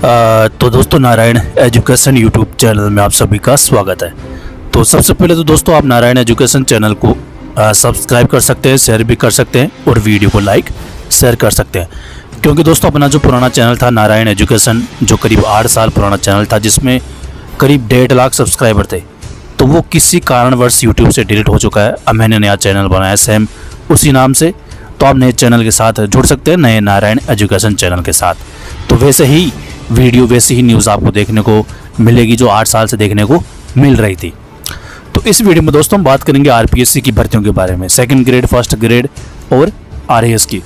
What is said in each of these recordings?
तो दोस्तों Narayan education YouTube channel में आप सभी का स्वागत है। तो सबसे पहले तो दोस्तों आप नारायण एजुकेशन चैनल को सब्सक्राइब कर सकते हैं, शेयर भी कर सकते हैं और वीडियो को लाइक शेयर कर सकते हैं, क्योंकि दोस्तों अपना जो पुराना चैनल था नारायण एजुकेशन, जो करीब 8 साल पुराना चैनल था, जिसमें करीब 1.5 लाख सब्सक्राइबर थे, तो वो किसी कारणवश यूट्यूब से डिलीट हो चुका है। अब मैंने नया चैनल बनाया सेम उसी नाम से, तो आप नए चैनल के साथ जुड़ सकते हैं, नए नारायण एजुकेशन चैनल के साथ। तो वैसे ही वीडियो, वैसी ही न्यूज़ आपको देखने को मिलेगी जो 8 साल से देखने को मिल रही थी। तो इस वीडियो में दोस्तों हम बात करेंगे आरपीएससी की भर्तियों के बारे में, सेकंड ग्रेड, फर्स्ट ग्रेड और आरएएस की।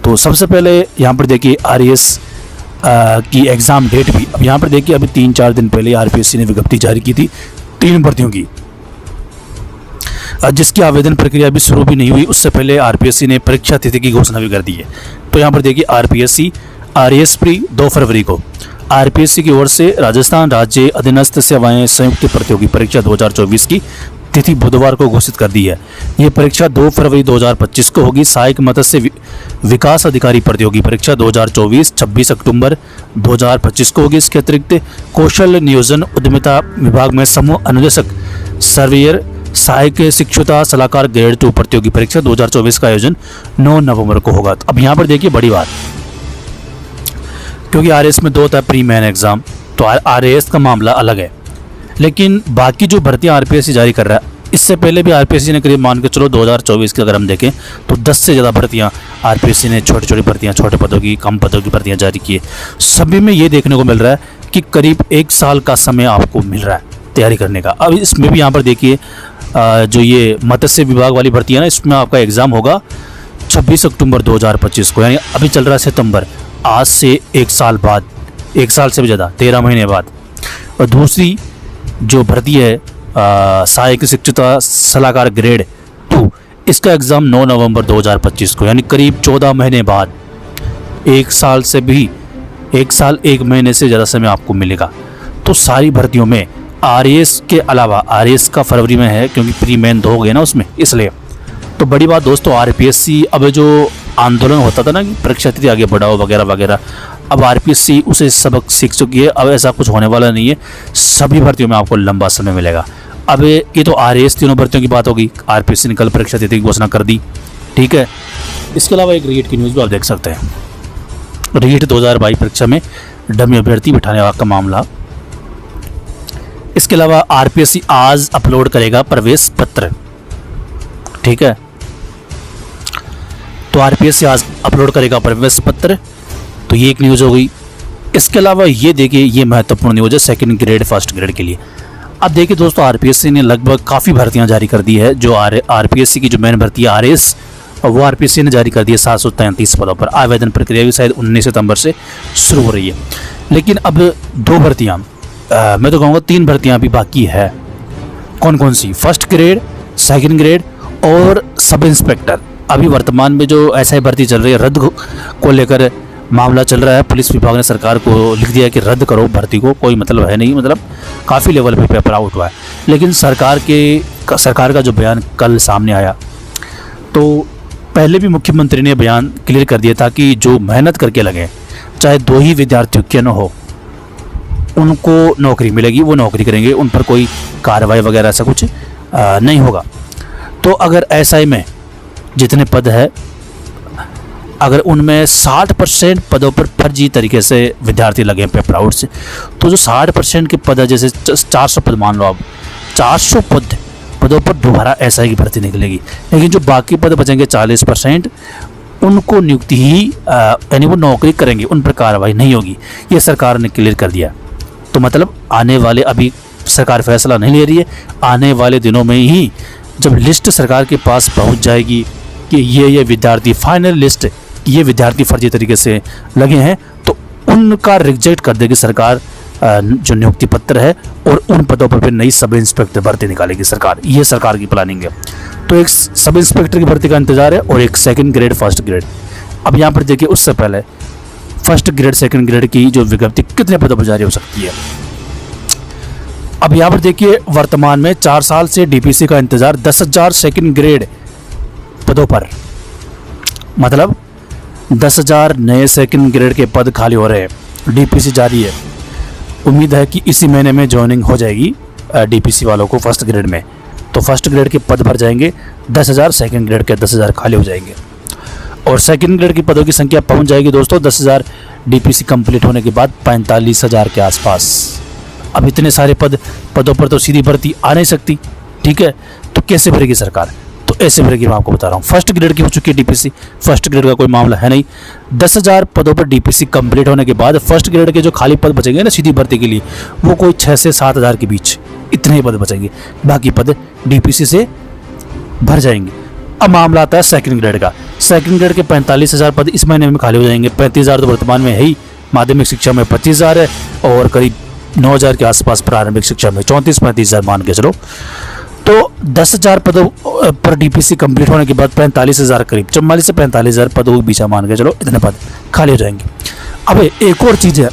तो सबसे पहले यहाँ पर देखिए आरएएस की एग्ज़ाम डेट भी अब यहाँ पर देखिए अभी 3-4 दिन पहले आरपीएससी ने विज्ञप्ति जारी की थी 3 भर्तियों की, जिसकी आवेदन प्रक्रिया अभी शुरू भी नहीं हुई। उससे पहले आरपीएससी ने परीक्षा तिथि की घोषणा भी कर दी है। तो यहाँ पर देखिए आरपीएससी आरएएस प्री 2 फरवरी को आरपीएससी की ओर से राजस्थान राज्य अधीनस्थ सेवाएं संयुक्त प्रतियोगी परीक्षा 2024 की तिथि बुधवार को घोषित कर दी है। ये परीक्षा 2 फरवरी 2025 को होगी। सहायक मत्स्य विकास अधिकारी प्रतियोगी परीक्षा 2024 26 अक्टूबर 2025 को होगी। इसके अतिरिक्त कौशल नियोजन उद्यमिता विभाग में समूह अनुदेशक सर्वेयर सहायक शिक्षुता सलाहकार ग्रेड 2 प्रतियोगी परीक्षा 2024 का आयोजन 9 नवंबर को होगा। अब यहाँ पर देखिए बड़ी बात, क्योंकि आरएएस में 2 होता है प्री मेन एग्जाम, तो आरएएस का मामला अलग है। लेकिन बाकी जो भर्तियां आरपीएससी जारी कर रहा है, इससे पहले भी आरपीएससी ने करीब मान के चलो 2024 की अगर हम देखें तो 10 से ज़्यादा भर्तियां आरपीएससी ने छोटी छोटी भर्तियां, छोटे पदों की, कम पदों की भर्तियां जारी की है। सभी में ये देखने को मिल रहा है कि करीब 1 साल का समय आपको मिल रहा है तैयारी करने का। अब इसमें भी यहाँ पर देखिए जो ये मत्स्य विभाग वाली भर्ती है ना, इसमें आपका एग्ज़ाम होगा 26 अक्टूबर 2025 को, यानी अभी चल रहा है सितंबर, आज से 1 साल बाद, 1 साल से भी ज़्यादा 13 महीने बाद। और दूसरी जो भर्ती है सहायक शिक्षुता सलाहकार ग्रेड 2, इसका एग्ज़ाम 9 नवंबर 2025 को, यानी करीब 14 महीने बाद, 1 साल से भी 1 साल 1 महीने से ज़्यादा समय आपको मिलेगा। तो सारी भर्तियों में आरएएस के अलावा, आरएएस का फरवरी में है क्योंकि प्री मेन 2 हो गए ना उसमें, इसलिए। तो बड़ी बात दोस्तों, आरपीएससी अब जो आंदोलन होता था ना कि परीक्षा तिथि आगे बढ़ाओ वगैरह वगैरह, अब आरपीएससी उसे सबक सीख चुकी है। अब ऐसा कुछ होने वाला नहीं है, सभी भर्तियों में आपको लंबा समय मिलेगा। अब ये तो आरएएस तीनों भर्तियों की बात होगी, आरपीएससी ने कल परीक्षा तिथि की घोषणा कर दी, ठीक है। इसके अलावा एक रीट की न्यूज़ भी आप देख सकते हैं। रीट 2022 परीक्षा में डमी अभ्यर्थी बिठाने का मामला। इसके अलावा आरपीएससी आज अपलोड करेगा प्रवेश पत्र, ठीक है। तो आरपीएससी आज अपलोड करेगा प्रवेश पत्र, तो ये एक न्यूज़ हो गई। इसके अलावा ये देखिए, ये महत्वपूर्ण न्यूज़ है सेकंड ग्रेड फर्स्ट ग्रेड के लिए। अब देखिए दोस्तों, आरपीएससी ने लगभग काफ़ी भर्तियां जारी कर दी है। जो आरपीएससी की जो मेन भर्ती है आरएएस, वो आरपीएससी ने जारी कर दी है 733 पदों पर। आवेदन प्रक्रिया भी शायद 19 सितंबर से शुरू हो रही है। लेकिन अब 2 भर्तियाँ, मैं तो कहूँगा 3 भर्तियाँ अभी बाकी है। कौन कौन सी? फर्स्ट ग्रेड, सेकंड ग्रेड और सब इंस्पेक्टर। अभी वर्तमान में जो एसआई भर्ती चल रही है, रद्द को लेकर मामला चल रहा है। पुलिस विभाग ने सरकार को लिख दिया कि रद्द करो भर्ती को, कोई मतलब है नहीं, मतलब काफ़ी लेवल पे पेपर आउट हुआ है। लेकिन सरकार का जो बयान कल सामने आया, तो पहले भी मुख्यमंत्री ने बयान क्लियर कर दिया था कि जो मेहनत करके लगे, चाहे 2 ही विद्यार्थियों क्यों न हो, उनको नौकरी मिलेगी, वो नौकरी करेंगे, उन पर कोई कार्रवाई वगैरह ऐसा कुछ नहीं होगा। तो अगर एसआई में जितने पद है, अगर उनमें 60% पदों पर फर्जी तरीके से विद्यार्थी लगे हैं पेपर आउट से, तो जो 60% के पद है, जैसे 400 पद मान लो, अब 400 पदों पर दोबारा एसआई की भर्ती निकलेगी। लेकिन जो बाकी पद बचेंगे 40%, उनको नियुक्ति ही यानी वो नौकरी करेंगे, उन पर कार्रवाई नहीं होगी। ये सरकार ने क्लियर कर दिया। तो मतलब आने वाले, अभी सरकार फैसला नहीं ले रही है, आने वाले दिनों में ही जब लिस्ट सरकार के पास पहुंच जाएगी कि ये विद्यार्थी, फाइनल लिस्ट, ये विद्यार्थी फर्जी तरीके से लगे हैं, तो उनका रिजेक्ट कर देगी सरकार जो नियुक्ति पत्र है, और उन पदों पर फिर नई सब इंस्पेक्टर भर्ती निकालेगी सरकार। ये सरकार की प्लानिंग है। तो एक सब इंस्पेक्टर की भर्ती का इंतजार है और एक सेकंड ग्रेड फर्स्ट ग्रेड। अब यहाँ पर देखिए, उससे पहले फर्स्ट ग्रेड सेकंड ग्रेड की जो विज्ञप्ति कितने पदों पर जारी हो सकती है। अब यहाँ पर देखिए, वर्तमान में 4 साल से डीपीसी का इंतजार 10,000 सेकंड ग्रेड पदों पर, मतलब 10,000 नए सेकंड ग्रेड के पद खाली हो रहे हैं। डीपीसी जारी है। उम्मीद है कि इसी महीने में ज्वाइनिंग हो जाएगी डीपीसी वालों को फर्स्ट ग्रेड में। तो फर्स्ट ग्रेड के पद भर जाएंगे 10,000, सेकंड ग्रेड के 10,000 खाली हो जाएंगे और सेकंड ग्रेड की पदों की संख्या पहुंच जाएगी दोस्तों 10,000 डीपीसी कंप्लीट होने के बाद 45,000 के आसपास। अब इतने सारे पदों पर तो सीधी भर्ती आ नहीं सकती, ठीक है, तो कैसे भरेगी सरकार? तो ऐसे भरेगी, मैं आपको बता रहा हूँ। फर्स्ट ग्रेड की हो चुकी है डीपीसी, फर्स्ट ग्रेड का कोई मामला है नहीं। 10,000 पदों पर डीपीसी कंप्लीट होने के बाद फर्स्ट ग्रेड के जो खाली पद बचेंगे ना सीधी भर्ती के लिए, वो कोई 6 से 7,000 के बीच इतने ही पद बचेंगे, बाकी पद डीपीसी से भर जाएंगे। अब मामला आता है सेकंड ग्रेड का। सेकंड ग्रेड के 45,000 पद इस महीने में खाली हो जाएंगे। 35,000 तो वर्तमान में है ही, माध्यमिक शिक्षा में 25,000 है और करीब 9,000 के आसपास प्रारंभिक शिक्षा में 34-35,000 मान के चलो। तो 10,000 पदों पर डीपीसी कंप्लीट होने के बाद 45,000 करीब 44 से 45,000 पदों के बीच मान के चलो, इतने पद खाली हो जाएंगे। अब एक और चीज़ है,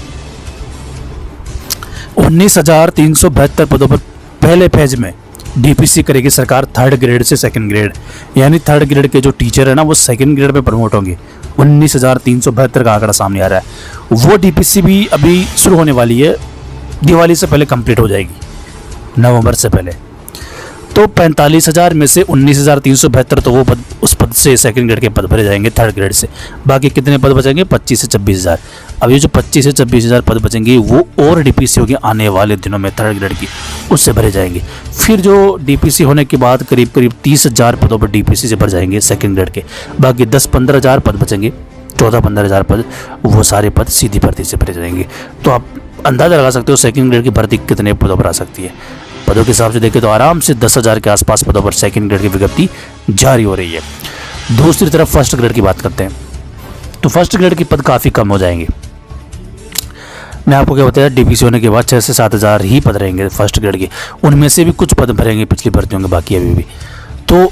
19,372 पदों पर पहले फेज में डीपीसी करेगी सरकार थर्ड ग्रेड से सेकंड ग्रेड, यानी थर्ड ग्रेड के जो टीचर है ना वो सेकंड ग्रेड में प्रमोट होंगे। 19,372 का आंकड़ा सामने आ रहा है। वो डीपीसी भी अभी शुरू होने वाली है, दिवाली से पहले कंप्लीट हो जाएगी, नवंबर से पहले। तो 45,000 में से 19,372 तो वो पद, उस पद से सेकंड ग्रेड के पद भरे जाएंगे थर्ड ग्रेड से। बाकी कितने पद बचेंगे? 25 से 26,000। अब ये जो 25 से 26,000 पद बचेंगे वो और डीपीसी होगी आने वाले दिनों में थर्ड ग्रेड की, उससे भरे जाएंगे। फिर जो डीपीसी होने के बाद करीब 30,000 पदों पर डीपीसी से भर जाएंगे सेकंड ग्रेड के। बाकी 10-15,000 पद बचेंगे, 14-15,000 पद, वो सारे पद सीधी भर्ती से भरे जाएंगे। तो आप अंदाज़ा लगा सकते हो सेकंड ग्रेड की भर्ती कितने पदों पर आ सकती है। पदों के हिसाब से देखें तो आराम से 10,000 के आसपास पदों पर सेकंड ग्रेड की विज्ञप्ति जारी हो रही है। दूसरी तरफ फर्स्ट ग्रेड की बात करते हैं तो फर्स्ट ग्रेड के पद काफ़ी कम हो जाएंगे। मैं आपको क्या बताया, डीपीसी होने के बाद 6 से 7,000 ही पद रहेंगे फर्स्ट ग्रेड के, उनमें से भी कुछ पद भरेंगे पिछली भर्तियों के, बाकी अभी भी। तो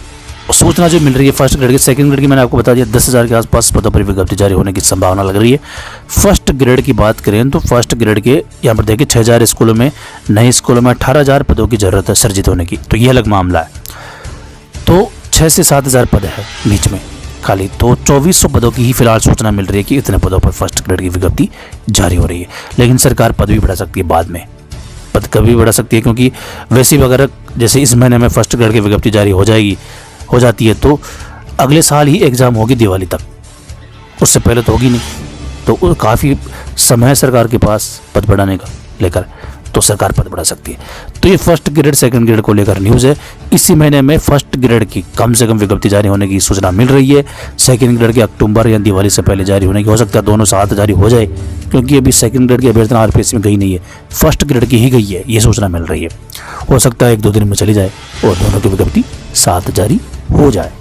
सूचना जो मिल रही है फर्स्ट ग्रेड की, सेकंड ग्रेड की मैंने आपको बता दिया 10,000 के आसपास पदों पर विज्ञप्ति जारी होने की संभावना लग रही है। फर्स्ट ग्रेड की बात करें तो फर्स्ट ग्रेड के यहाँ पर देखिए 6,000 स्कूलों में, नए स्कूलों में 18,000 पदों की जरूरत है सर्जित होने की, तो ये अलग मामला है। तो 6 से 7,000 पद है बीच में खाली, तो 2,400 पदों की ही फिलहाल सूचना मिल रही है कि इतने पदों पर फर्स्ट ग्रेड की विज्ञप्ति जारी हो रही है। लेकिन सरकार पद भी बढ़ा सकती है बाद में, पद कभी बढ़ा सकती है, क्योंकि वैसे भी अगर जैसे इस महीने में फर्स्ट ग्रेड की विज्ञप्ति जारी हो जाती है तो अगले साल ही एग्ज़ाम होगी दिवाली तक, उससे पहले तो होगी नहीं। तो काफ़ी समय है सरकार के पास पद बढ़ाने का लेकर, तो सरकार पद बढ़ा सकती है। तो ये फर्स्ट ग्रेड सेकंड ग्रेड को लेकर न्यूज़ है। इसी महीने में फर्स्ट ग्रेड की कम से कम विज्ञप्ति जारी होने की सूचना मिल रही है। सेकंड ग्रेड के अक्टूबर या दिवाली से पहले जारी होने की, हो सकता है दोनों साथ जारी हो जाए, क्योंकि अभी सेकंड ग्रेड की अभ्यर्थना आरपीएससी में गई नहीं है, फर्स्ट ग्रेड की ही गई है, ये सूचना मिल रही है। हो सकता है 1-2 दिन में चली जाए और दोनों की विज्ञप्ति साथ जारी हो जाए।